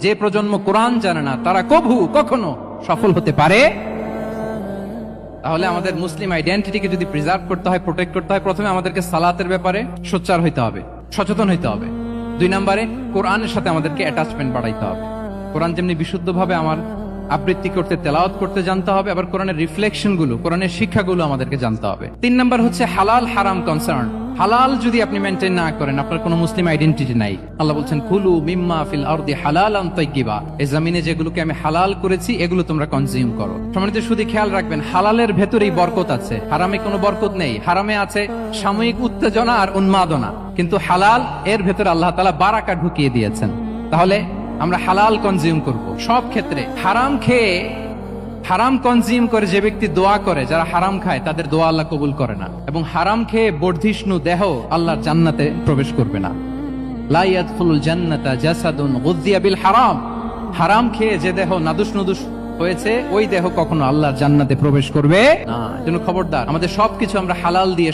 যে প্রজন্ম কোরআন জানে না তারা কখনো সফল হতে পারে। তাহলে আমাদের মুসলিম আইডেন্টিটিকে যদি প্রিজার্ভ করতে হয়, প্রোটেক্ট করতে হয়, প্রথমে আমাদেরকে সালাতের ব্যাপারে সোচ্চার হইতে হবে, সচেতন হইতে হবে। 2 নম্বরে কোরআনের সাথে আমাদেরকে অ্যাটাচমেন্ট বাড়াইতে হবে। কোরআন যেমনি বিশুদ্ধভাবে আমার আবৃত্তি করতে, তেলাওয়াত করতে জানতে হবে, আবার কোরআনের রিফ্লেকশন গুলো, কোরআনের শিক্ষাগুলো আমাদেরকে জানতে হবে। 3 নম্বর হচ্ছে হালাল হারাম কনসার্ন। হালাল যদি আপনি মেনটেন না করেন, আপনার কোনো মুসলিম আইডেন্টিটি নাই। আল্লাহ বলছেন কুলু মিম্মা ফিল আরদি হালালান তাইয়্যিবা, এই জমিনে যেগুলোকে আমি হালাল করেছি এগুলো তোমরা কনজিউম করো। সম্মানিত শুধু খেয়াল রাখবেন, হালালের ভেতরেই বরকত আছে, হারামে কোনো বরকত নেই। হারামে আছে সাময়িক উত্তেজনা আর উন্মাদনা, কিন্তু হালাল এর ভেতরে আল্লাহ তাআলা বারাকা ঢুকিয়ে দিয়েছেন। তাহলে আমরা হালাল কনজিউম করব সব ক্ষেত্রে। হারাম খেয়ে, হারাম কনজিউম করে যে ব্যক্তি দোয়া করে, যারা হারাম খায় তাদের দোয়া আল্লাহ কবুল করে না, এবং হারাম খেয়ে বর্ধিষ্ণু দেহ আল্লাহর জান্নাতে প্রবেশ করবে না। লা ইয়াদখুলুল জান্নাতা জাসাদুন গুযিয়া বিল হারাম। হারাম খেয়ে যে দেহ নাদুস নুদুস হয়েছে, ওই দেহ কখনো আল্লাহর জান্নাতে প্রবেশ করবে না। এজন্য খবরদার, আমাদের সবকিছু আমরা হালাল দিয়ে